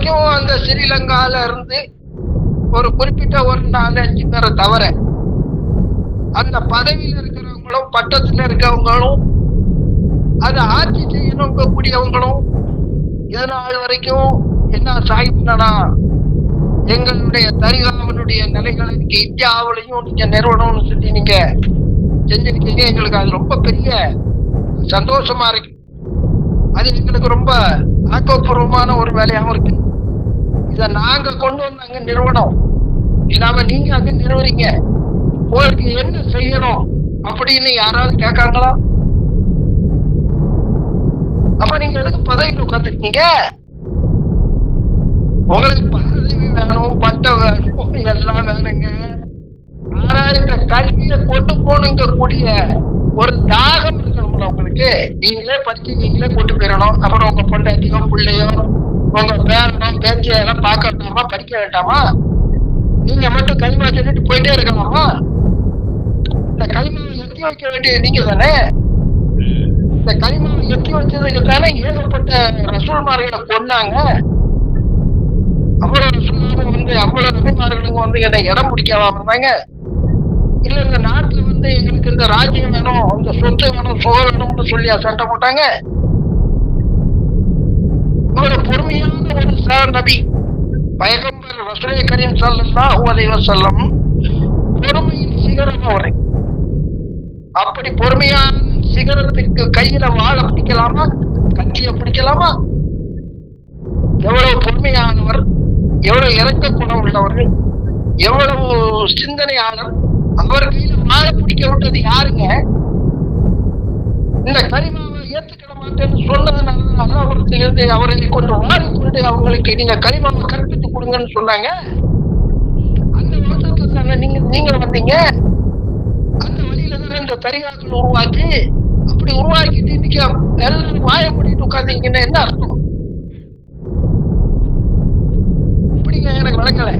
வரைக்கும் அந்த ஸ்ரீலங்கால இருந்து ஒரு குறிப்பிட்ட ஒரு 4-5 பேரை தவிர அந்த பதவியில இருக்கிறவங்களும் பட்டத்துல இருக்கவங்களும் அதை ஆட்சி செய்யணும் கூடியவங்களும் இதனால் வரைக்கும் என்ன சாகினா எங்களுடைய தரிகாவனுடைய நிலைகளை நீங்க இந்தியாவிலையும் நீங்க நிறுவனம்னு சொல்லி நீங்க செஞ்சிருக்கீங்க. எங்களுக்கு அது ரொம்ப பெரிய சந்தோஷமா இருக்கு. அது எங்களுக்கு ரொம்ப ஆக்கப்பூர்வமான ஒரு வேலையாகவும் இருக்கு. இதை நாங்க கொண்டு வந்து அங்க நிறுவனம் இல்லாம நீங்க அங்க நிறுவறீங்க. உங்களுக்கு என்ன செய்யணும் அப்படின்னு யாராவது கேட்காங்களா? அப்ப நீங்க எதுக்கு பதவியில் உட்காந்துருக்கீங்க? உங்களுக்கு பதவி வேணும், பட்டம் வேணும், எல்லாம் வேணுங்க. ஆனா இந்த கல்வியை கொண்டு போகணுங்க கூடிய ஒரு தாகம் இருக்கணும்ல உங்களுக்கு. நீங்களே படிச்சு நீங்களே கொண்டு போயிடணும். அப்புறம் உங்க பொண்டாட்டியோ பிள்ளையோ உங்க பேரனோ பேச்சியோ எல்லாம் பார்க்க வேண்டாமா, படிக்க வேண்டாமா? நீங்க மட்டும் களிமா சொல்லிட்டு போயிட்டே இருக்கலாமா? இந்த களிமாவை எத்தி வைக்க வேண்டியது நீங்க தானே. இந்த களிமாவை எத்தி வச்சதுக்கு தானே ஏகப்பட்ட ரசூல்மார்களை கொண்டாங்க. அவ்வளவு ரசூல்மார்கள் வந்து அவ்வளவு நபிமார்களுக்கு வந்து என்ன இடம் பிடிக்காம இருந்தாங்க. இல்ல இந்த நாட்டுல வந்து எங்களுக்கு இந்த ராஜ்யம் வேணும், இந்த சொத்து வேணும், சுகம் வேணும்னு சொல்லி சண்டை போட்டாங்க. ஒரு பொறுமையான ஒரு நபி பைகம்பர் ரசூலே கரீம் ஸல்லல்லாஹு அலைஹி வஸல்லம் பொறுமையின் சிகரம் அவரை. அப்படி பொறுமையான சிகரத்துக்கு கையில வாழ பிடிக்கலாமா, கட்சியை பிடிக்கலாமா? எவ்வளவு பொறுமையானவர், எவ்வளவு இறக்க குணம் உள்ளவர், எவ்வளவு சிந்தனையாளர். அவர் கையில வாழ பிடிக்க விட்டது யாருங்க? இந்த கலிமாவை ஏத்துக்கிட மாட்டேன்னு சொன்னதுனால அல்லாஹ்விடத்திலிருந்து அவரை கொண்டு வாரிக்கொண்டு அவங்களுக்கு நீங்க கலிமாவை கற்பித்து கொடுங்கன்னு சொன்னாங்க. அந்த வருஷத்துல தானே நீங்க வந்தீங்க. அந்த வழியில தானே இந்த தரிகாக்கள் உருவாக்கி, அப்படி உருவாக்கிட்டு இன்னைக்கு எல்லாரும் வாய மூடிட்டு உட்கார்ந்தீங்கன்னா என்ன அர்த்தம்? இப்படிங்க எனக்கு விளக்கல.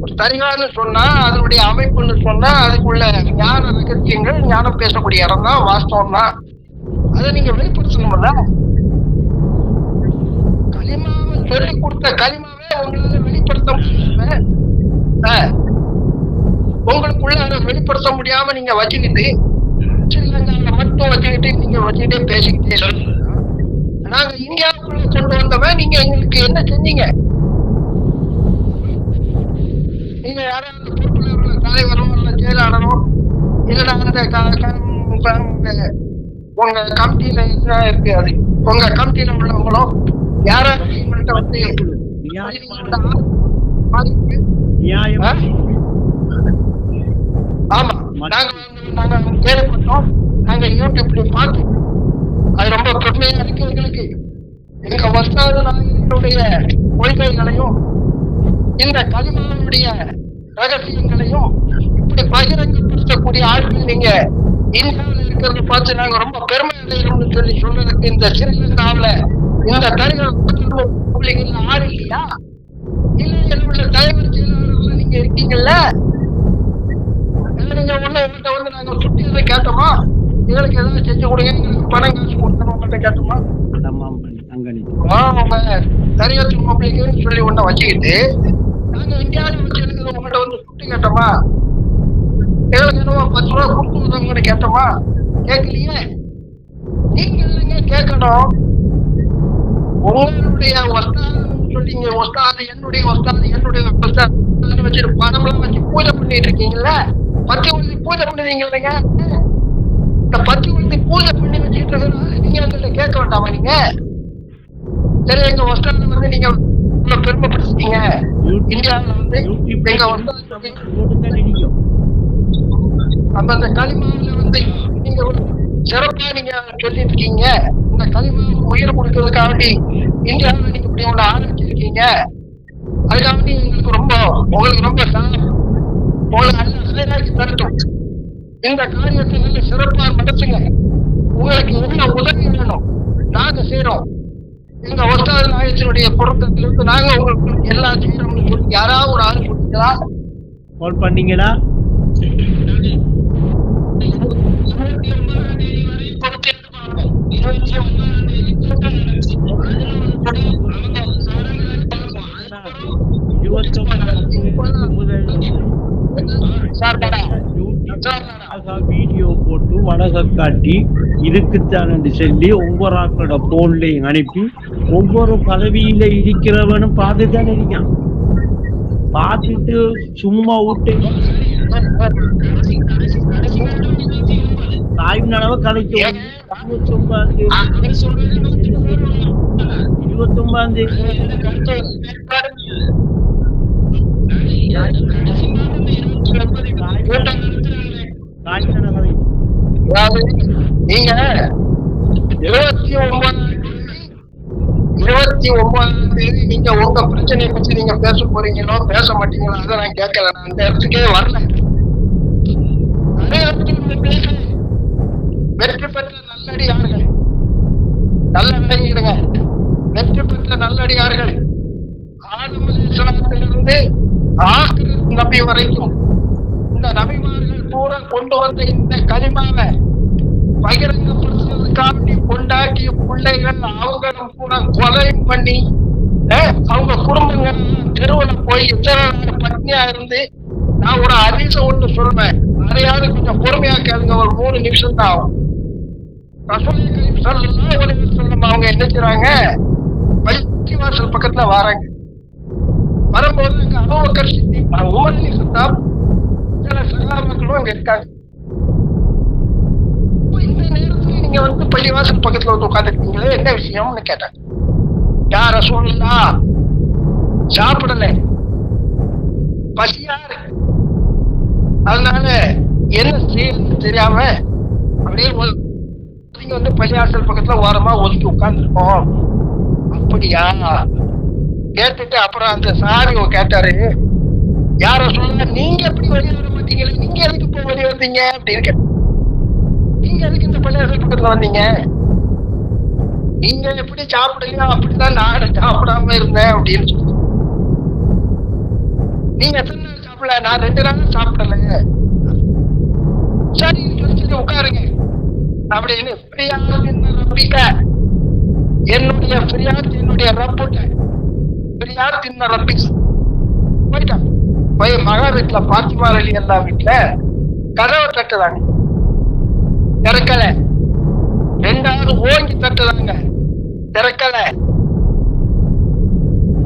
ஒரு தரிகான்னு சொன்னா அதனுடைய அமைப்புன்னு சொன்னா அதுக்குள்ள ஞான ரகசியங்கள், ஞானம் பேசக்கூடிய இடம் தான், வாஸ்தவம் தான். அதை நீங்க வெளிப்படுத்தணும்ல. களிமாவை சொல்லி கொடுத்த களிமாவே உங்களால வெளிப்படுத்த முடியல. உங்களுக்குள்ள அதை வெளிப்படுத்த முடியாம நீங்க வச்சுக்கிட்டு ஸ்ரீலங்காவில மட்டும் வச்சுக்கிட்டு நீங்க வச்சுக்கிட்டே பேசிக்கிட்டே நாங்க இந்தியாவுக்குள்ள கொண்டு வந்தவன் நீங்க எங்களுக்கு என்ன செஞ்சீங்க? நீங்க யாராவது பொறுப்புல தலைவரும் இல்ல செயலாளரும் இல்லைன்னா அந்த உங்க கமிட்டியில என்ன இருக்கு, அது உங்க கமிட்டியில உள்ளவங்களும் யாராவது எங்கள்கிட்ட வந்து ஆமா நாங்க கேள்விப்பட்டோம், நாங்க யூடியூப்ல பார்த்தோம். அது ரொம்ப பெருமையா இருக்கு எங்களுக்கு. எங்க வஸ்தாது நாயகனுடைய கொள்கைகளையும் இந்த களிமாவுடைய ரகசியங்களையும் இப்படி பகிரங்கப்படுத்தக்கூடிய ஆட்கள் நீங்க இந்தியாவில் இருக்கிறத பார்த்து நாங்க ரொம்ப பெருமை அடைகிறோம்னு சொல்லி சொல்றதுக்கு இந்த ஸ்ரீலங்காவில இந்த தலைவர் ஆறு இல்லையா? இல்ல என்னுடைய தலைவர் செயலாளர்கள் நீங்க இருக்கீங்கல்ல, நீங்க உங்கள்கிட்ட வந்து நாங்க சுற்றியதை கேட்டோமா? எங்களுக்கு எதாவது செஞ்சு கொடுங்க, எங்களுக்கு பணம் காசு கொடுக்கணும் உங்கள்கிட்ட கேட்டோமா? உங்க தரியத்து மொபைலுக்குன்னு சொல்லி ஒன்ன வச்சுக்கிட்டு நாங்க இந்தியாவில் வச்சு இருக்கிற உங்கள்கிட்ட வந்து சுட்டி கேட்டோமா? எங்களுக்கு என்னவோ 10 ரூபா கொடுத்துருந்தவங்க கேட்டோமா? கேட்கலையே. நீங்க இல்லைங்க கேட்கணும். உங்களுடைய ஒஸ்தாதுன்னு சொல்லிங்க, ஒஸ்தாது என்னுடைய ஒஸ்தாது என்னுடைய ஒஸ்தாது வச்சுட்டு பணம்லாம் வச்சு பூஜை பண்ணிட்டு இருக்கீங்கல்ல, பத்தி உழுதி பூஜை பண்ணுவீங்க இல்லைங்க? இந்த பத்தி உழுதி பூஜை பண்ணி வச்சுட்டு இருக்கிறதுனால நீங்க எங்கள்கிட்ட கேட்க வேண்டாமா? நீங்க சரி எங்க ஒஸ்தாது வந்து நீங்க பெருமைப்படுத்தீங்க, இந்தியாவில் வந்து எங்க ஒஸ்தாது அப்ப அந்த களிமாவில வந்து நீங்க சிறப்பா நீங்க சொல்லிட்டு இருக்கீங்க. இந்த களிமாவுக்கு உயிர் கொடுக்கறதுக்காண்டி இந்தியாவில் நீங்க இப்படி ஒண்ணு ஆரம்பிச்சிருக்கீங்க. அதுக்காண்டி உங்களுக்கு ரொம்ப தரட்டும். இந்த காரியத்தை நல்ல சிறப்பா நடத்துங்க. உங்களுக்கு என்ன உதவி வேணும் நாங்க செய்யறோம். எங்க ஒஸ்தாது நாயகத்தினுடைய பொருத்தத்திலிருந்து நாங்க உங்களுக்கு எல்லாம் செய்யறோம்னு சொல்லி யாராவது ஒரு ஆள் கொடுத்தீங்களா? கால் பண்ணீங்களா? 29 தேதி வரை வீடியோ போட்டு வடக காட்டி இருக்குத்தான் என்று சொல்லி ஒவ்வொரு ஆக்களோட போன்லையும் அனுப்பி ஒவ்வொரு பதவியில இருக்கிறவனும் பார்த்துதான் இருக்கான். பார்த்துட்டு சும்மா விட்டு தாய் நலவை கதைக்கு 29ஆம் தேதி நீங்க 29ஆம் தேதி நீங்க உங்க பிரச்சனையை பத்தி நீங்க பேச போறீங்களோ பேச மாட்டீங்களோ அதை நான் கேட்கல. நான் அந்த இடத்துக்கே வரல. வெற்றி பெற்ற நல்லடியார்கள் நல்ல விளங்கிடுங்க. வெற்றி பெற்ற நல்லடியார்கள் ஆதம் அலைஹிஸ்ஸலாத்திலிருந்து ஆகிர் நபி வரைக்கும் இந்த நபிமார்கள் பூரா கொண்டு வந்த இந்த கலிமாவை பகிரங்கப்படுத்துறதுக்காக கொண்டாடிய பிள்ளைகள் அவங்களும் கூட கொலை பண்ணி அவங்க குடும்பங்கள் தெருவில் போய் பத்னியா இருந்து நான் ஒரு ஹதீஸ ஒன்று சொல்வேன். அதையாவது கொஞ்சம் பொறுமையா கேளுங்க. ஒரு 3 நிமிஷம் தான் ஆகும். அவங்க என்ன செய்றாங்க, பள்ளிவாசல் பக்கத்துல வராங்க. வரும்போது அங்க Abu Bakr Siddique, Umar ibn Khattab, சில சஹாபாக்களும் அங்க இருக்காங்க. இந்த நேரத்துல நீங்க வந்து பள்ளிவாசல் பக்கத்துல வந்து உட்காந்துருக்கீங்களே, என்ன விஷயம்னு கேட்டாங்க. யா ரசூலுல்லாஹ், சாப்பிடல, பசியா இருக்கு, அதனால என்ன செய்யணும்னு தெரியாம அப்படியே வந்து பள்ளிவாசல் பக்கத்துல ஓரமா ஒதுக்கி உட்கார்ந்துருக்கோம். அப்படியா கேட்டுட்டு அப்புறம் அந்த சாமி கேட்டாரு, யார சொல்லுங்க, நீங்க எப்படி வெளியே வர மாட்டீங்களே, நீங்க எதுக்கு இப்ப வெளியே வந்தீங்க அப்படின்னு கேட்ட. நீங்க எதுக்கு இந்த பள்ளிவாசல் பக்கத்துல வந்தீங்க, நீங்க எப்படி சாப்பிடலையோ அப்படிதான் நானும் சாப்பிடாம இருந்தேன் அப்படின்னு சொல்லி. நீங்க எத்தனை நாள் சாப்பிடல, நான் 2 நாள் சாப்பிடல. சரி சொல்லி உட்காருங்க அப்படின்னு. ரப்பிக்க, என்னுடைய ஃபிரியாத் என்னுடைய ரப்புட்ட, ஃபிரியாத் இன்ன ரப்பி போயிட்டான். போய் மகா வீட்டுல பாத்திமா ரலியல்லாஹு வீட்டுல கதவை தட்டுறாங்க, திறக்கல. 2வது ஓங்கி தட்டுறாங்க, திறக்கல.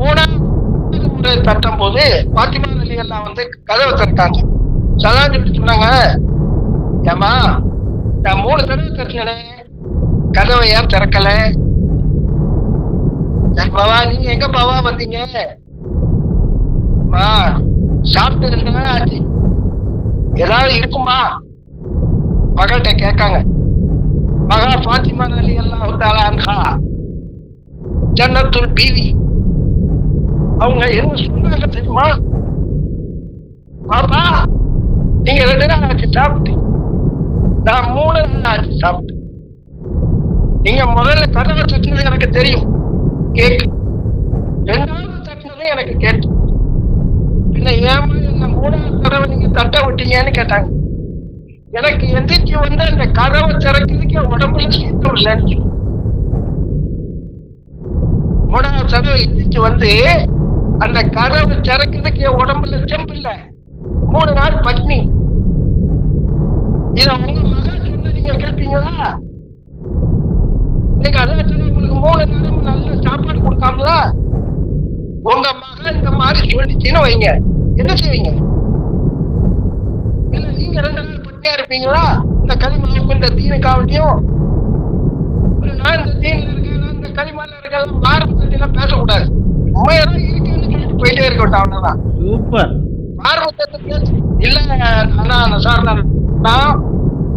3வது முறை தட்டும் போது பாத்திமா ரலியல்லாஹு வந்து கதவை திறக்காங்க. சலாம் சொல்லி சொன்னாங்க, ஏமா நான் 3 தடவை தட்டினேன், கதவை ஏன் திறக்கல? பாவா நீங்க எங்க பாவா வந்தீங்க? சாப்பிட்டு 2 நாள் ஆச்சு, ஏதாவது இருக்குமா மகள்கிட்ட கேட்காங்க. மகா பாத்திமா ரலியல்லாஹு தஆலா அன்ஹா ஜன்னத்துல் பீவி, அவங்க என்ன சொன்னாங்க தெரியுமா? பாப்பா நீங்க 2 நாள் ஆச்சு சாப்பிட்டு, நான் 3 நாள் ஆச்சு சாப்பிட்டு. நீங்க முதல்ல கதவை தட்டினது எனக்கு தெரியும், கேட்டு. 2வது தட்டினது எனக்கு கேட்டு. பின்ன ஏமா என்ன 3வது தடவை நீங்க தட்ட விட்டீங்கன்னு கேட்டாங்க. எனக்கு எந்திரிச்சு வந்து அந்த கதவை திறக்கிறதுக்கு உடம்புல சீத்தம் இல்லைன்னு. 3வது தடவை எந்திரிச்சு வந்து அந்த கதவை திறக்கிறதுக்கு உடம்புல செம்பு இல்லை, 3 நாள் பட்னி. இத உங்க மகன் சொன்ன நீங்க கேட்பீங்களா? நீங்க அதை உங்களுக்கு 3 நேரம் நல்ல சாப்பாடு கொடுக்காமலா உங்க மகன் இந்த மாதிரி சொல்லிச்சுன்னு வைங்க, என்ன செய்வீங்க? இல்ல நீங்க 2 நாள் பட்டியா இருப்பீங்களா? இந்த களிமாவுக்கும் இந்த தீனுக்காவட்டியும். நான் இந்த தீன்ல இருக்கேன், இந்த களிமால இருக்க மார்பு பேசக்கூடாது, உண்மையெல்லாம் இருக்குன்னு சொல்லிட்டு போயிட்டே இருக்க விட்டா. அவ்வளவுதான். சூப்பர். மார்பு இல்ல சார்,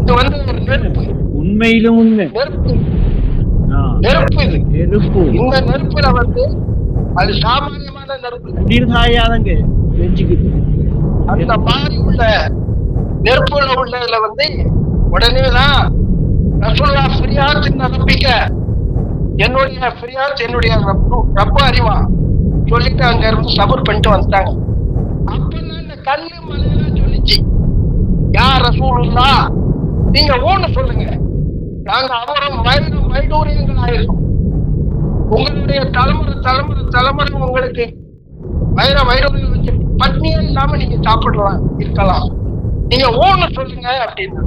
இது வந்து ஒரு நெருப்பு, உண்மையிலும் உண்மை நெருப்பு. இது நெருப்பு. இந்த நெருப்புல வந்து அது சாமானியமான நெருப்பு, அந்த மாதிரி உள்ள நெருப்புல உள்ளதுல வந்து உடனேதான் ரசூலுல்லாஹ் ஃபிரியாத் நம்பிக்க, என்னுடைய ஃபிரியாத் என்னுடைய ரப்ப அறிவா சொல்லிட்டு அங்க இருந்து சபர் பண்ணிட்டு வந்துட்டாங்க. அப்பதான் இந்த கல்லு மலையெல்லாம் சொல்லிச்சு, யா ரசூலுல்லாஹ் நீங்க ஓன்னு சொல்லுங்க, நாங்க அவரும் வைடூரியங்கள் ஆயிருக்கோம், உங்களுடைய தலைமுறை தலைமுறை தலைமுறை உங்களுக்கு வயிறு வச்சு பட்னியே இல்லாம நீங்க சாப்பிடலாம் இருக்கலாம், நீங்க ஊன்னு சொல்லுங்க அப்படின்னு.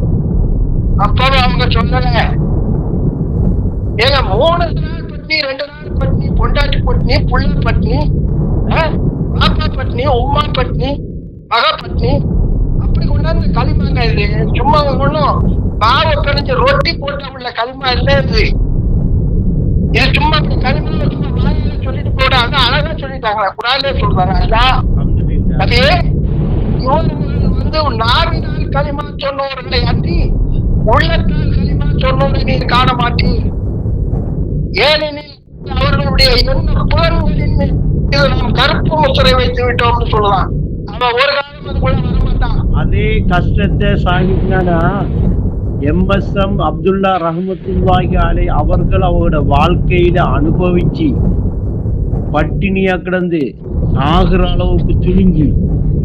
அப்பவும் அவங்க சொல்லல. ஏங்க 3 நாள் பட்னி, 2 நாள் பட்னி, பொண்டாட்டி பட்னி, புள்ள பட்னி, பாப்பா பட்னி, உமா பட்னி, மக பட்னி, அப்படி கொண்டாந்து களிமாங்க இது. சும்மா ஒண்ணும் மாவை பிணைஞ்சு ரொட்டி போட்ட உள்ள களிமா இல்ல இது. இது சும்மா அப்படி களிமா சும்மா வாயில சொல்லிட்டு போடாங்க, அழகா சொல்லிட்டாங்க, குரானே சொல்றாங்க. அதே இவர்கள் நாவினால் களிமா சொன்னவர்களை அன்றி உள்ளத்தால் களிமா சொன்னவரை நீர் காண மாட்டீர். ஏனெனில் அவர்களுடைய எண்ண புலன்களின் மீது நாம் கருப்பு முத்திரை வைத்து விட்டோம்னு சொல்லலாம். அவன் ஒரு காலம் அதுக்குள்ள வரமாட்டான். அதே கஷ்டத்தை சாகிப்னா எம்.எஸ்.எம். அப்துல்லா ரஹ்மத்துல்லாஹி அலைஹி அவர்கள் அவரோட வாழ்க்கையில அனுபவிச்சு பட்டினியா கிடந்து ஆகிற அளவுக்கு துணிஞ்சு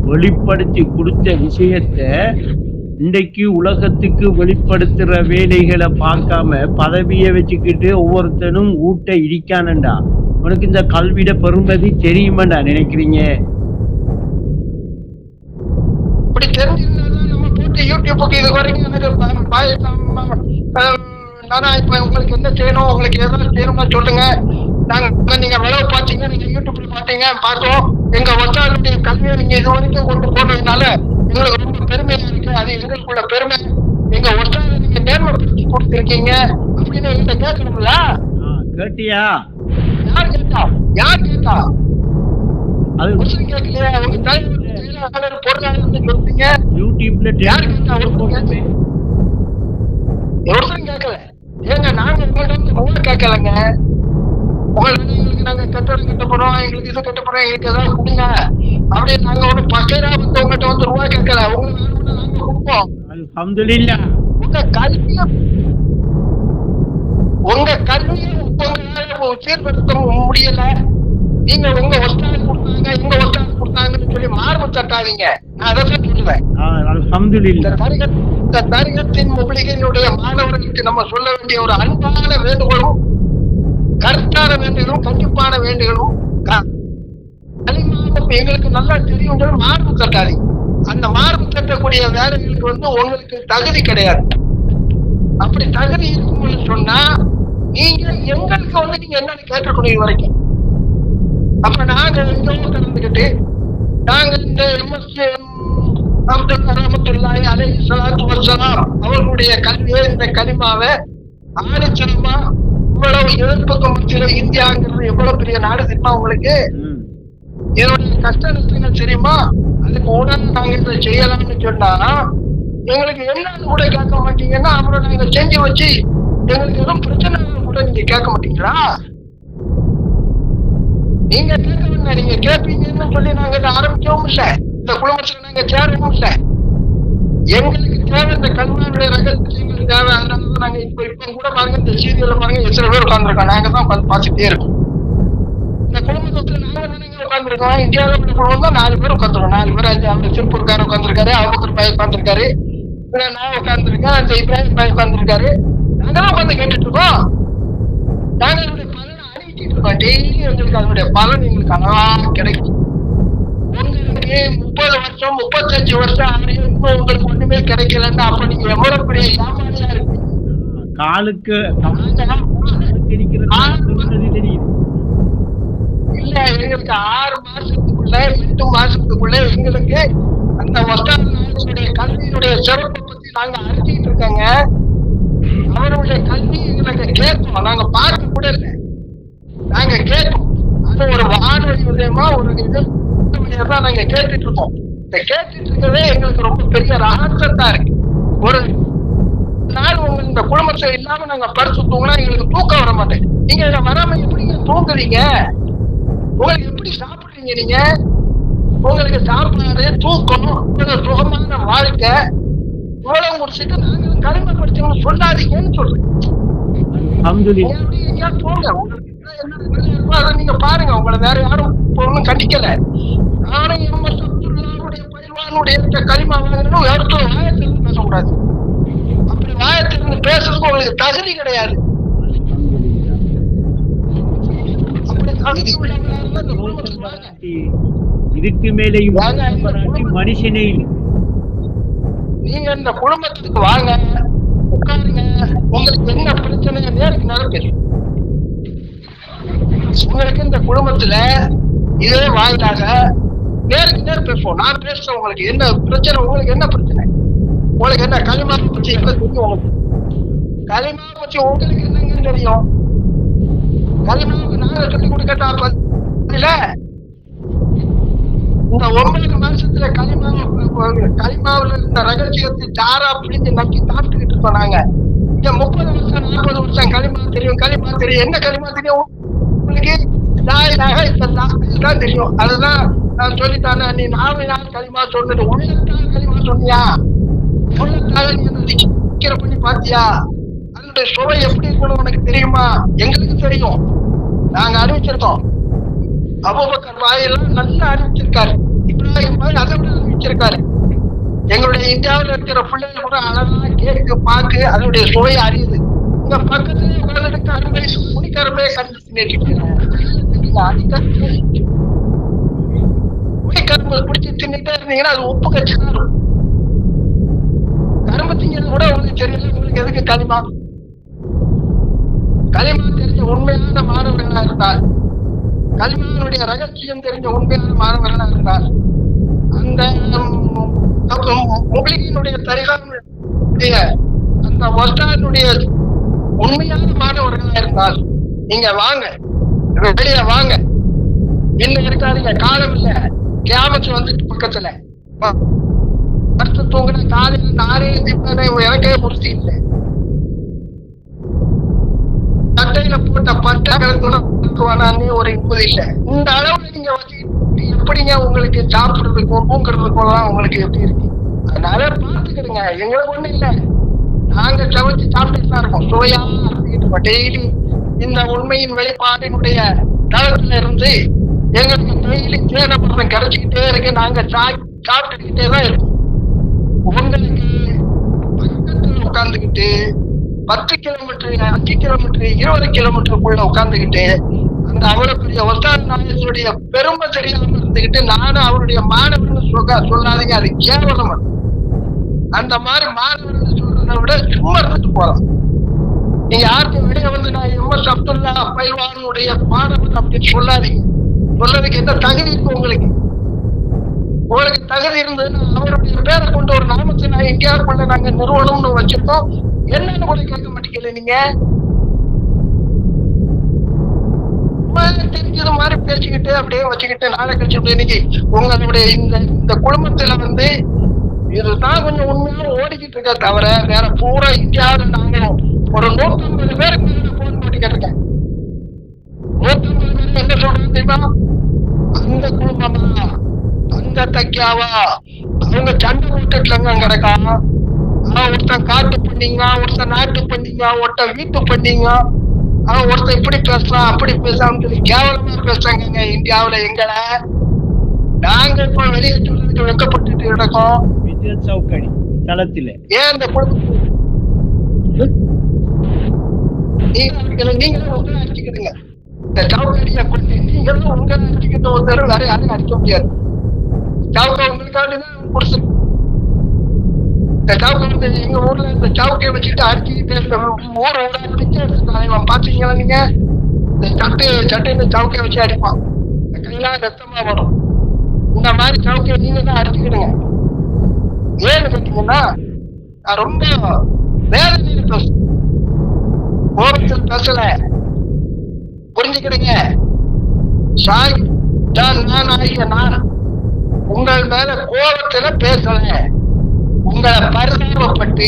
வெளிப்படுத்தி கொடுத்த விஷயத்த இன்றைக்கு உலகத்துக்கு வெளிப்படுத்துற வேலைகளை பார்க்காம பதவியை வச்சுக்கிட்டு ஒவ்வொருத்தனும் ஊட்ட இடிக்கானண்டா. உனக்கு இந்த கல்வியோட பெருமதி தெரியுமாண்டா நினைக்கிறீங்க? இப்படி தெரிஞ்சிருந்தாதான் நம்ம போட்டு யூடியூப்புக்கு இது வரைக்கும் நானா இப்ப உங்களுக்கு என்ன செய்யணும், உங்களுக்கு எதாவது செய்யணும்னா சொல்லுங்க, நாங்க நீங்க விளைவு பார்த்தீங்க, நீங்க யூடியூப்ல பாத்தீங்க, பார்த்தோம். எங்க வட்டாரத்துடைய கல்வியை நீங்க இது வரைக்கும் கொண்டு போனதுனால எங்களுக்கு ரொம்ப பெருமையா இருக்கு. அது எங்களுக்குள்ள பெருமை. எங்க வட்டார நீங்க நேர்மைப்படுத்தி கொடுத்திருக்கீங்க அப்படின்னு எங்கிட்ட கேட்கணும்ல. கேட்டியா? யார் கேட்டா? யார் கேட்டா? அது கேட்கலையா? அவங்க தலைவர் பொருளாதாரம் சொல்றீங்க. யூடியூப்ல யார் கேட்டா? ஒருத்தரும் கேட்கல. ஏங்க நாங்க உங்கள்கிட்ட கேட்கலங்க. உங்களுக்கு நாங்க கட்டடம் கட்ட போறோம், எங்களுக்கு இது கட்ட போறோம், எங்களுக்கு ஏதாவது கொடுங்க அப்படின்னு நாங்க ஒரு பக்கரா வந்து உங்ககிட்ட வந்து ரூபாய் கேட்கல. உங்களுக்கு நாங்க கொடுப்போம். அல்ஹம்துலில்லாஹ். உங்க கல்வியை உங்களால சீர்படுத்த முடியல. நீங்க உங்க ஒஸ்தாது கொடுத்தாங்க, எங்க ஒஸ்தாது கொடுத்தாங்கன்னு சொல்லி மார்பு தட்டாதீங்க. நான் அதை தான் சொல்லுவேன். அல்ஹம்துலில்லாஹ். இந்த தரிகத்தின் முப்ளிகினுடைய மாணவர்களுக்கு நம்ம சொல்ல வேண்டிய ஒரு அன்பான வேண்டுகோளும் கருத்தான வேண்டுகளும் கண்டிப்பான வேண்டுகளும், எங்களுக்கு நல்லா தெரியும், மார்பு தட்டாது. அந்த மார்பு தட்டக்கூடிய வேலைகளுக்கு உங்களுக்கு தகுதி கிடையாது. அப்படி தகுதி இருக்கும்னு சொன்னா நீங்க எங்களுக்கு நீங்க என்னன்னு கேட்கக்கூடிய வரைக்கும். அப்ப நாங்க இந்த கலந்துக்கிட்டு நாங்க இந்த எம்.எஸ்.எம். அப்துல்லா ரஹ்மத்துல்லாஹி அலைஹி ஸலாத்து வஸ்ஸலாம் அவர்களுடைய கல்வியை, இந்த கலிமாவை ஆணித்தனமா இவ்வளவு எதிர்ப்புக்கு மத்தியில இந்தியாங்கிறது எவ்வளவு பெரிய நாடு தெரியுமா உங்களுக்கு? இதனுடைய கஷ்ட நஷ்டங்கள் தெரியுமா? அதுக்கு உடனே நாங்க இதை செய்யலாம்னு சொன்னா எங்களுக்கு என்னன்னு கூட கேட்க மாட்டீங்கன்னா அப்புறம் நாங்க செஞ்சு வச்சு எங்களுக்கு எதுவும் பிரச்சனை கூட நீங்க கேட்க மாட்டீங்களா? நீங்க கேட்க வேண்டாம், நீங்க கேட்பீங்கன்னு சொல்லி நாங்க இதை ஆரம்பிக்கவும் இல்லை, இந்த குடும்பத்துல நாங்க சேரவும் இல்லை. எங்களுக்கு தேவை இந்த கல்வியுடைய ரகசியங்கள் தேவை. அதனாலதான் நாங்க இப்ப கூட பாருங்க, இந்த சீரியல்ல பாருங்க எத்தனை பேர் உட்காந்துருக்கோம். நாங்க தான் உட்காந்து பார்த்துட்டே இருக்கோம். இந்த குடும்பத்துல நாங்க உட்காந்துருக்கோம். இந்தியாவில் உள்ள குடும்பம் தான் 4 பேர் உட்காந்துருக்கோம். 4 பேர். அந்த திருப்பூர்காரர் உட்காந்துருக்காரு, அபுபக்கர் பாய் உட்காந்துருக்காரு, நான் உட்காந்துருக்கேன், அந்த இப்ராஹிம் பாய் உட்காந்துருக்காரு. நாங்க தான் உட்காந்து கேட்டுட்டு இருக்கோம். நாங்க என்னுடைய பலனை அணிவிச்சிட்டு இருக்கோம். டெய்லி எங்களுக்கு அதனுடைய பலன் எங்களுக்கு அழகா கிடைக்கும். உங்களுக்கு 30 வருஷம் 35 வருஷம் ஆகியும் உங்களுக்கு ஒண்ணுமே கிடைக்கலன்னா அப்ப நீங்க எவ்வளவு பெரிய ஏமாளியா இருக்கு. காலுக்கு இல்ல, எங்களுக்கு 6 மாசத்துக்குள்ள 8 மாசத்துக்குள்ள எங்களுக்கு அந்த வஸ்தானுடைய கல்வியினுடைய சிறப்பை பத்தி நாங்க அறிஞ்சிட்டு இருக்கோங்க. அவருடைய கல்வி எங்களுக்கு கேட்போம், நாங்க பார்க்க கூட இல்லை, நாங்க கேட்போம். அது ஒரு வானொலி மூலியமா ஒரு தான் நாங்க கேட்டுட்டு இருக்கோம். இந்த கேட்டுட்டு இருக்கதே எங்களுக்கு ரொம்ப பெரிய ரகசியத்தா இருக்கு. ஒரு நாள் உங்க இந்த குடும்பத்தை இல்லாம நாங்க படுத்து தூங்கினா எங்களுக்கு தூக்கம் வர மாட்டேன். நீங்க இதை வராம எப்படி தூங்குறீங்க? உங்களுக்கு எப்படி சாப்பிடுறீங்க? நீங்க உங்களுக்கு சாப்பாடு, தூக்கம், சுகமான வாழ்க்கை இவ்வளவு முடிச்சுட்டு நாங்க கடிமைப்படுத்தணும்னு சொல்லாதீங்கன்னு சொல்றேன். நீங்க பாருங்க, உங்களை வேற யாரும் ஒன்னும் கண்டிக்கல. நானும் பயில்வானுடைய களிமா வாங்கணும், யாருக்கும் வாயத்திலிருந்து பேசக்கூடாது. அப்படி வாயத்திலிருந்து பேசுறதுக்கு உங்களுக்கு தகுதி கிடையாது. அப்படி தகுதி உள்ளவங்களா இருந்தா இந்த குடும்பத்துக்கு வாங்க. இதுக்கு மேலேயும் மனுஷனே இல்லை. நீங்க இந்த குடும்பத்துக்கு வாங்க, உட்காருங்க. உங்களுக்கு என்ன பிரச்சனை நேருக்கு நேரம் பேசும். உங்களுக்கு இந்த குடும்பத்துல இதே வாயிலாக நேருக்கு நேரம் பேசுவோம். நான் பேசுறேன். உங்களுக்கு என்ன பிரச்சனை? உங்களுக்கு என்ன பிரச்சனை? உங்களுக்கு என்ன களிமா பற்றி என்ன தெரியும்? உங்களுக்கு களிமா பற்றி உங்களுக்கு என்னங்க தெரியும்? களிமாவுக்கு நாங்க சொல்லி கொடுக்கட்டா? இல்ல, இந்த 9 வருஷத்துல களிமாவுல இருந்த ரகசியத்தை தாரா பிடிஞ்சு நக்கி சாப்பிட்டுக்கிட்டு இருக்கோம் நாங்க. இந்த 30 வருஷம் 40 வருஷம் களிமா தெரியும், களிமா தெரியும். என்ன களிமா தெரியும் உங்களுக்கு? இதுதான் தெரியும். அதுதான் நான் சொல்லித்தானே. நீ நாள் களிமா சொன்னது உள்ளத்தால் களிமா சொன்னியா? உள்ளத்தால நீ என்ன பண்ணி பாத்தியா? அதனுடைய சுவை எப்படி இருக்கணும் உனக்கு தெரியுமா? எங்களுக்கு தெரியும். நாங்க அறிவிச்சிருக்கோம். அபூபக்கர் வாயெல்லாம் நல்லா அறிவிச்சிருக்காரு. இப்ராஹிம் வாய் அதை விட அறிவிச்சிருக்காரு. எங்களுடைய இந்தியாவில் இருக்கிற பிள்ளைகள் கூட அழகா கேட்க பார்க்க அதனுடைய சுவையை அறியுது. உங்க பக்கத்துல உட்கார்ந்துட்டு அருமை புனிக்கருமே கண்டு நேற்றிருக்கிறேன். புனிக்கரும்பு பிடிச்சி தின்னுட்டே இருந்தீங்கன்னா அது உப்பு கட்சிதான். கரும்பு திங்கிறது கூட உங்களுக்கு தெரியல. உங்களுக்கு எதுக்கு களிமா? களிமா தெரிஞ்ச உண்மையான மாணவர்களா இருந்தால், களிமாவுடைய ரகசியம் தெரிஞ்ச உண்மையான மாணவர்களா இருந்தால், அந்த முகலினுடைய தரிகானுடைய அந்த வஸ்தானுடைய உண்மையான மாணவர்களா இருந்தால் நீங்க வாங்க, வெளியே வாங்க. இன்னும் இருக்காதீங்க, காலம் இல்ல. கியாமத்து வந்துட்டு பக்கத்துல. தூங்கின காலையில் நானே எனக்கே புரிசி இல்லை. சட்டையில போட்ட பட்டாக்களுக்கு ஒரு இன்பது இல்லை. இந்த அளவுல நீங்க வச்சுக்கிட்டு எப்படிங்க உங்களுக்கு சாப்பிடுறதுக்கும் தூங்குறதுக்கும் உங்களுக்கு எப்படி இருக்கு? அதனால பார்த்துக்கிடுங்க. எங்களுக்கு ஒண்ணு இல்லை. நாங்க சமைச்சு சாப்பிட்டுட்டு தான் இருக்கோம். சுவையா இருந்துகிட்டு இருக்கோம். டெய்லி இந்த உண்மையின் வெளிப்பாட்டினுடைய தளத்துல இருந்து எங்களுக்கு டெய்லி தேனப்படம் கிடைச்சிக்கிட்டே இருக்கு. நாங்க சாப்பிட்டுக்கிட்டே தான் இருக்கோம். உங்களுக்கு பக்கத்துல உட்கார்ந்துக்கிட்டு 10 கிலோமீட்டர் 5 கிலோமீட்டர் 20 கிலோமீட்டருக்குள்ள உட்கார்ந்துக்கிட்டு அந்த அவ்வளவு பெரிய ஒஸ்தாத் நாயகனுடைய பெருமை தெரியாம இருந்துகிட்டு நானும் அவருடைய மாணவர்கள் சொல்லாதீங்க. அது கேவலம். அந்த மாதிரி மாணவர்கள் சொல்றதை விட சும்மா இருந்துட்டு போறோம். நீங்க யாருக்கும் வெளியே வந்து நான் எம்எஸ் அப்துல்லா பைல்வானுடைய மாணவன் அப்படின்னு சொல்லாதீங்க. சொல்லதுக்கு என்ன தகுதி இருக்கு உங்களுக்கு? உங்களுக்கு தகுதி இருந்ததுன்னா அவருடைய பேரை கொண்டு ஒரு நாமத்தை நான் இந்தியாவுக்குள்ள நாங்க நிறுவனம்னு வச்சிருக்கோம். என்னன்னு கூட கேட்க மாட்டேங்கல. நீங்க தெரிஞ்சது மாதிரி பேசிக்கிட்டு அப்படியே வச்சுக்கிட்டு நாளை கழிச்சு இன்னைக்கு உங்களுடைய இந்த குடும்பத்துல வந்து இதுதான் கொஞ்சம் உண்மையா ஓடிக்கிட்டு இருக்க தவிர வேற பூரா இந்தியாவில் நாங்க ஒரு 150 பேருக்கு போன் போட்டு கேட்டிருக்கேன். 150 பேர் என்ன சொல்றது தெரியுமா? அந்த குடும்பமா, அந்த தக்கியாவா, அவங்க சண்டை போட்டுலங்க கிடக்கா. ஒருத்தன் காட்டு பண்ணீங்க, ஒருத்தன் நாட்டு பண்ணீங்க, ஒருத்தன் வீட்டு பண்ணீங்க, ஒருத்தன் இப்படி பேசலாம் அப்படி பேசலாம் சொல்லி கேவலமா பேசுறாங்க இந்தியாவுல. எங்களை நாங்க இப்ப வெளியே சொல்றதுக்கு வெக்கப்பட்டு கிடக்கோம். ஏன் இந்த நீங்களும் உங்களை அடிச்சுக்கிடுங்க. இந்த சவுக்கடியை கொண்டு நீங்களும் உங்களை அடிச்சுக்கிட்ட ஒருத்தர் வேற யாரையும் அடிக்க முடியாது. சவுக்கை உங்களுக்காண்டிதான் குடிச்சு இந்த சவுக்கை வந்து எங்க ஊர்ல இந்த சவுக்கையை வச்சுட்டு அடிச்சுக்கிட்டு இந்த ஊரை விட பிச்சை எடுத்துக்கலாம். பாத்தீங்களா நீங்க? இந்த சட்டையில சவுக்கையை வச்சு அடிப்பான். இந்த கையெல்லாம் ரத்தமா வரும். இந்த மாதிரி சவுக்கையை நீங்க தான் அடிச்சுக்கிடுங்க. ஏன்னு கேட்டீங்கன்னா நான் ரொம்ப வேதனையில பேசுறேன், கோபத்தில் பேசல. புரிஞ்சுக்கிடுங்க. சாய் நான் ஆகிய நான் உங்கள் மேல கோபத்துல பேசல. உங்களை பரிதாபப்பட்டு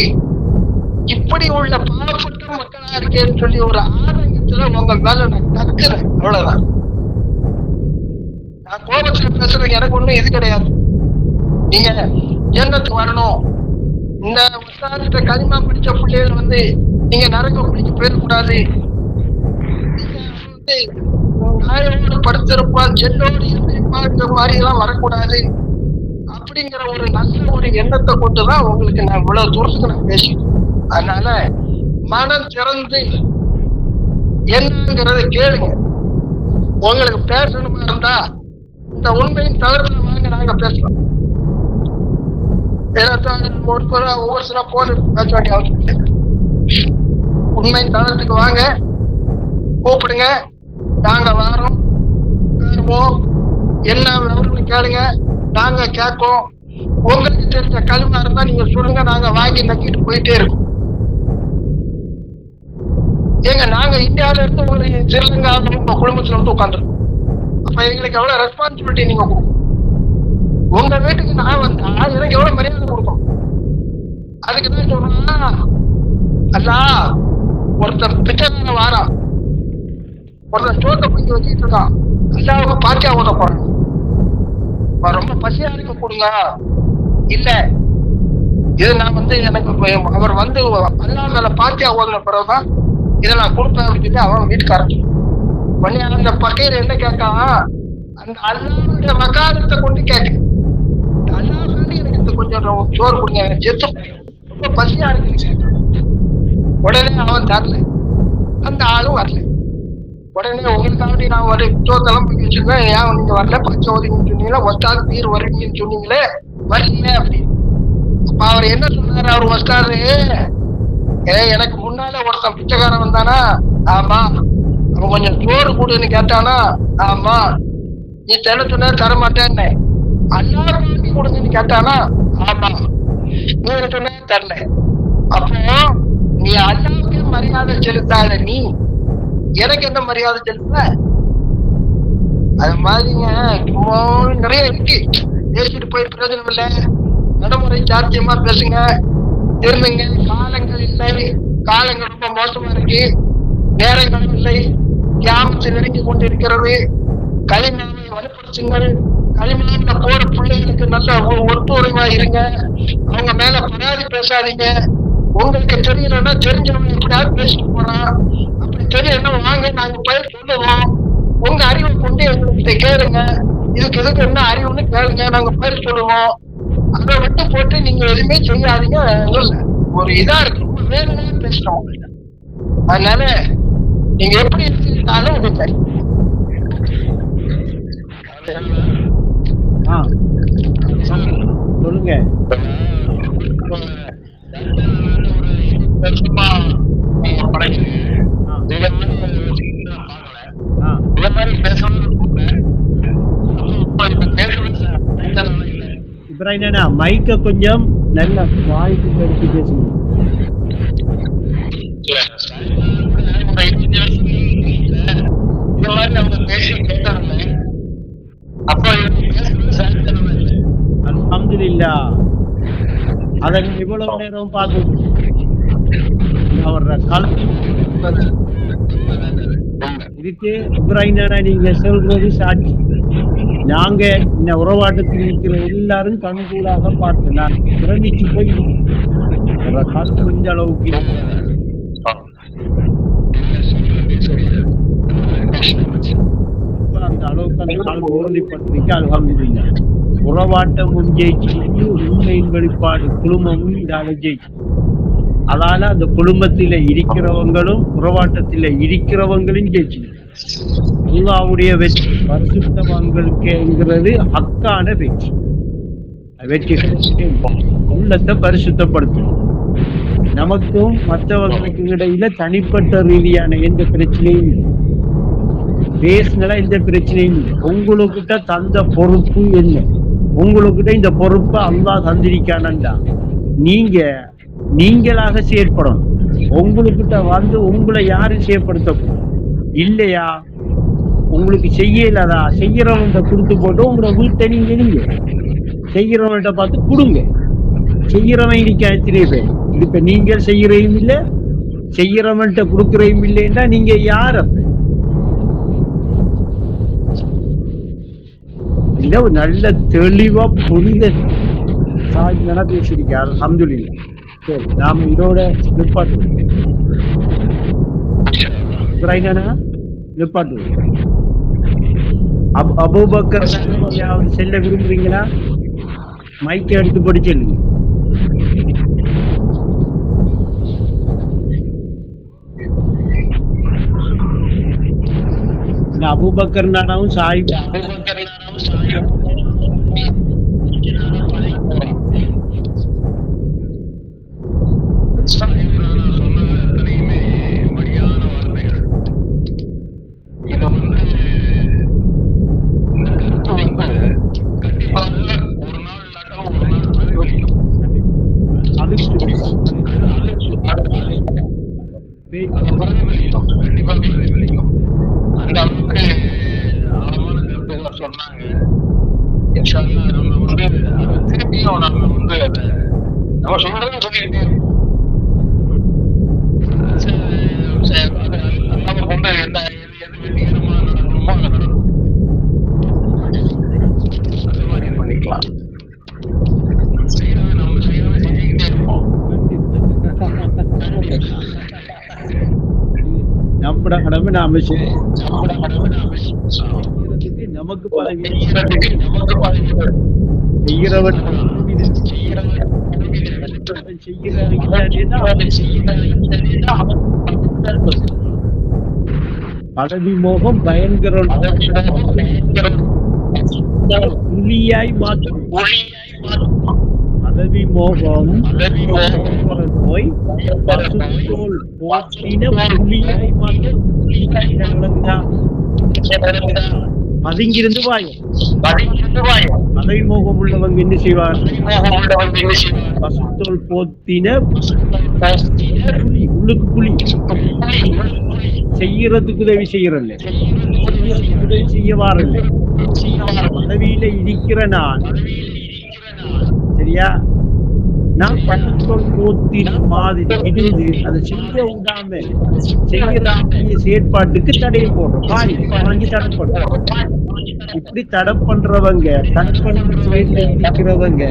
இப்படி உள்ள பாவப்பட்ட மக்களா இருக்கேன்னு சொல்லி ஒரு ஆதங்கத்துல உங்க மேல நான் கத்துறேன். அவ்வளவுதான். நான் கோபத்துல பேசுறேன். எனக்கு ஒண்ணும் இது கிடையாது. நீங்க ஜன்னத்துக்கு வரணும். இந்த உஸ்தாதிட்ட களிமா படிச்ச பிள்ளைகள் வந்து நீங்க நரக பிடிச்சு போயிடக்கூடாது. நாயோடு படுத்திருப்பான் செல்லோடு இருந்திருப்பான் இந்த மாதிரி எல்லாம் வரக்கூடாது அப்படிங்கிற ஒரு நல்ல ஒரு எண்ணத்தை கொண்டுதான் உங்களுக்கு நான் இவ்வளவு தூரத்துக்கு நான் பேசிட்டேன். அதனால மனம் திறந்து என்னங்கிறத கேளுங்க. உங்களுக்கு பேசணுமா இருந்தா இந்த உண்மையின் தளத்துல வாங்க, நாங்க பேசலாம். ஒவ்வொரு சில போன பேச வேண்டிய அவசியம் இல்லை. உண்மையின் தளத்துக்கு வாங்க, கூப்பிடுங்க, நாங்க வாரோம், என்ன விவரம் கேளுங்க, நாங்க கேட்போம். உங்களுக்கு தெரிஞ்ச களிமா இருந்தா நீங்க சொல்லுங்க, நாங்க வாங்கி நக்கிட்டு போயிட்டே இருக்கோம். ஏங்க நாங்க இந்தியாவில இருந்து உங்களுக்கு ஸ்ரீலங்கா உங்க குடும்பத்துல வந்து உட்காந்துருக்கோம். அப்ப எங்களுக்கு எவ்வளவு ரெஸ்பான்சிபிலிட்டி நீங்க கொடுக்கும். உங்க வீட்டுக்கு நான் வந்தா எனக்கு எவ்வளவு மரியாதை கொடுக்கும். அதுக்குதான் சொல்றா, அல்லா ஒருத்தர் பிச்சைக்கார வாரான், ஒருத்தர் சோத்த பிடிக்க வச்சுட்டு இருக்கான், அல்லாவுக்கு பாத்தியா ஓத போறான், ரொம்ப பசியா இருக்க கொடுங்க. இல்ல இது நான் வந்து எனக்கு அவர் வந்து அல்லா மேல பாத்தியா ஓதுன பிறகுதான் இதை நான் கொடுப்பேன் அப்படின்னு சொல்லி அவன் வீட்டுக்காரன் பண்ணி அந்த பக்கையில என்ன கேட்கான், அந்த அல்லாவுடைய வக்காலத்தை கொண்டு கேட்க, அல்லாவுக்காண்டி எனக்கு இந்த கொஞ்சம் சோறு கொடுங்க, செத்து ரொம்ப பசியா இருக்கு. உடனே அவன் தரல, அந்த ஆளும் வரல. உடனே உங்களுக்காண்டி நான் ஒரு சோத்தெல்லாம் போய் வச்சிருக்கேன், ஏன் நீங்க வரல, பச்சை ஓதிங்கன்னு சொன்னீங்களா, ஒஸ்தாது தீர் வருவீங்கன்னு சொன்னீங்களே, வரல அப்படின்னு. அப்ப அவர் என்ன சொன்னாரு, அவர் ஒஸ்தாது, எனக்கு முன்னால ஒருத்தன் பிச்சைக்காரன் வந்தானா, ஆமா, அவன் கொஞ்சம் சோறு கூடுன்னு கேட்டானா, ஆமா, நீ தென சொன்ன தரமாட்டேன்னு, அல்லா காண்டி கொடுங்கன்னு கேட்டானா, ஆமா, நீ சொன்ன தரல. அப்போ நீ அல்லாவுக்கு மரியாதை செலுத்தாத, நீ எனக்கு என்ன மரியாதை செலுத்த? அது மாதிரிங்க சும்மா நிறைய இருக்கு, பேசிட்டு போய் பிரயோஜனம் இல்லை. நடைமுறை சாத்தியமா பேசுங்க, திரும்புங்க. காலங்கள் இல்லை, காலங்கள் ரொம்ப மோசமா இருக்கு, நேரங்களும் இல்லை, கியாமத்து நெருங்கி கொண்டு இருக்கிறது. களிமாவை வலுப்படுத்துங்கள், களிமாவில போற பிள்ளைகளுக்கு நல்ல ஒத்துழைவா இருங்க, அவங்க மேல பராதி பேசாதீங்க. உங்களுக்கு தெரியலன்னா தெரிஞ்சவங்க எப்படியாவது பேசிட்டு போறான், அப்படி தெரியலன்னா வாங்க, நாங்க பயிர் சொல்லுவோம், உங்க அறிவை கொண்டு எங்களுக்கு கேளுங்க, இதுக்கு என்ன அறிவுன்னு கேளுங்க, நாங்க பயிர் சொல்லுவோம். அதை விட்டு போட்டு நீங்க எதுவுமே செய்யாதீங்க. ஒரு இதா இருக்கு, ரொம்ப வேணும்னே பேசுறோம் உங்கள்கிட்ட. அதனால நீங்க எப்படி எடுத்துக்கிட்டாலும் அது சரி. சொல்லுங்க. இப்ராஹிம் மைக்க கொஞ்சம் நல்ல வாய்ப்பு எடுத்து பேசுங்க. அல்ஹம்துலில்லாஹ். அதை இவ்வளவு நேரம் பார்த்து அவர இதுக்கு இப்ராஹிம் நீங்க சொல்றது சாட்சி. நாங்க இந்த உறவாட்டத்தில் இருக்கிற எல்லாரும் கண்கூடாக பார்த்து நான் பிரமிச்சு போய் கல்வி இந்த அளவுக்கு அந்த அளவுக்கு அந்த காலம் உறுதிப்பட்டிருக்கு. அல்ஹம்துலில்லாஹ். உறவாட்டமும் ஜெயிச்சு, உண்மையின் வெளிப்பாடு குழுமமும் இதால ஜெயிச்சு. அதால அந்த குடும்பத்தில இருக்கிறவங்களும் உறவாட்டத்தில இருக்கிறவங்களும் ஜெயிச்சு. அல்லாஹ்வுடைய வெற்றி பரிசுத்தவான்களுக்குங்கிறது ஹக்கான வெற்றி. வெற்றி உள்ளத்தை பரிசுத்தப்படுத்தும். நமக்கும் மற்றவர்களுக்கு இடையில தனிப்பட்ட ரீதியான எந்த பிரச்சனையும் இல்லை, பேசுங்களா எந்த பிரச்சனையும் இல்லை. உங்களுக்கிட்ட தந்த பொறுப்பு என்ன? உங்களுக்கிட்ட இந்த பொறுப்பை அல்லாஹ் தந்திருக்கானண்டா நீங்களாக செயற்படணும். உங்களுக்கிட்ட வந்து உங்களை யாரும் செயற்படுத்த இல்லையா, உங்களுக்கு செய்யலதா, செய்யறவன்கிட்ட கொடுத்து போட்டு உங்களை வீட்டை நீங்க செய்யறவன்கிட்ட பார்த்து கொடுங்க. செய்யறவன் இன்னைக்கு எத்தனை பேர் இப்ப நீங்க செய்யறையும் இல்லை, செய்யறவன்கிட்ட கொடுக்கறையும் இல்லைன்னா நீங்க யார்? அப்ப இல்ல நல்ல தெளிவா புரித சாய்ந்தனா பேசிருக்க. அல்ஹம்துலில்லாஹ். சரி, நாம இதோட நிப்பாட்டு நிப்பாட்டு. அபூபக்கர் செல்ல விரும்புறீங்களா? மைக்கை எடுத்து படிச்சல்லுங்க. அபூபக்கர் நானாவும் சாஹிப் சொன்னது அத்தனையுமே மடியான வார்த்தைகள். இதை இந்த கருத்து கண்டிப்பாக ஒரு நாள் இல்லாட்டாலும் ஒரு நாள் பிரதிபலிக்கும். கண்டிப்பா பிரதிபலிக்கும். அந்த அளவுக்கு ஆழமான கருத்துக்களை சொன்னாங்க. இன்ஷா அல்லாஹ் நம்ம அதை திருப்பியும் நம்ம நம்ம சொல்றதும் சொல்லிக்கிட்டே இருக்கோம். அல்லாம கொண்டு எது வெற்றிகரமா நடக்கணுமோ அதை நடக்கும். அது மாதிரி பண்ணிக்கலாம். நம்ம செய்யறதை செஞ்சுக்கிட்டே இருப்போம். நம்மட கடமை நாம நமக்கு பதவி செய்கிறவன் பதவி மோகம் பயங்கர புலியாய் மாற்றும். பதவி மோகம் நோய் பசுத்தோல் போற்றின புலியாய் மாற்றும். பதுங்கிருந்து வாயும். பதவி மோகம் உள்ளவங்க என்ன செய்வார்? பசுத்தோல் போத்தின புலி, உள்ளுக்கு புலி செய்யறதுக்கு உதவி செய்யறல்ல, உதவி செய்ய வாரல்ல. பதவியில இருக்கிற நான் சரியா, நான் பசுத்தோல் போத்தின மாதிரி இருந்து அதை செய்ய விடாம செய்யற செயற்பாட்டுக்கு தடையை போடுறோம். வாங்கி தடை பண்றோம். இப்படி தடை பண்றவங்க, தடை பண்ற இருக்கிறவங்க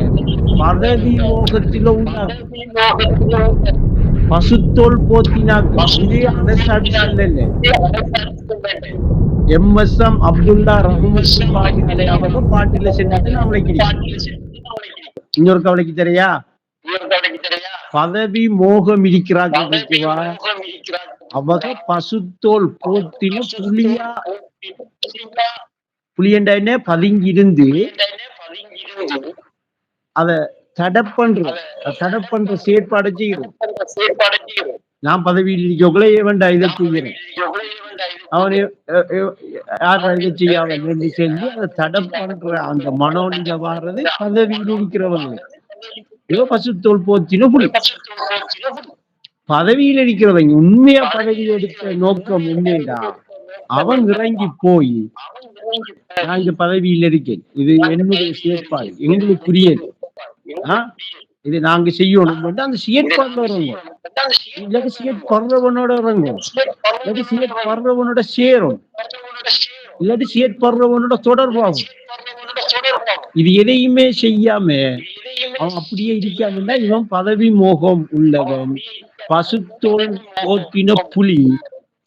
பதவி மோகத்தில உண்டாகும். பசுத்தோல் போத்தினாக்கும் இது அரசாட்சி அல்ல. எம்.எஸ்.எம். அப்துல்லா ரஹ்மத்துல்லாஹி அவங்க பாட்டில செஞ்சது நம்மளுக்கு இன்னொரு கவலைக்கு தெரியா, பதவி மோகம் இருக்கிறாங்க. அவங்க பசுத்தோல் போத்தின புலியண்டா என்ன பதுங்கி இருந்து அத தடை பண்ற செயற்பாடு செய்யறோம். நான் பதவியில் இருக்கக்குள்ள ஏவண்டா இதை செய்யறேன், அவன் யார் இதை செய்யாம செஞ்சு அதை தடை பண்ற அந்த மனோநிலை வாரது பதவியில் இருக்கிறவங்க. இவ பசுத்தோல் போத்தின புலி. பதவியில் இருக்கிறவங்க உண்மையா பதவி எடுத்த நோக்கம் என்னடா, அவன் இறங்கி போய் நான் இந்த பதவியில் இருக்கேன், இது என்னுடைய செயற்பாடு, எங்களுக்கு புரியுது, இது நாங்க செய்யணும், அந்த செயற்பாடுல இறங்கும். இல்லாட்டி செயற்பாடுறவனோட இறங்கும், இல்லாட்டி செயற்பாடுறவனோட சேரும், இல்லாட்டி செயற்பாடுறவனோட தொடர்பாகும். இது எதையுமே செய்யாம அவன் அப்படியே இருக்காம இவன் பதவி மோகம் உள்ளவன், பசுத்தோல் போத்தின புலி.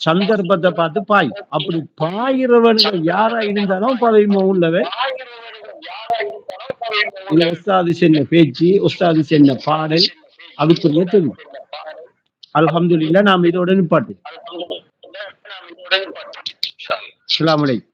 சந்தர்ப்பத்தை பார்த்து பாய். அப்படி பாயிறவன்கள் யாரா இருந்தாலும் பதவி மோகம் உள்ளவன். உஸ்தாது சென்ன பேச்சு, உஸ்தாது சென்ன பாடல் அதுக்குரிய தெரியும். அல்ஹம்துலில்லாஹ். நாம் இதோட நிப்பாட்டு. அஸ்ஸலாமு அலைக்கும்.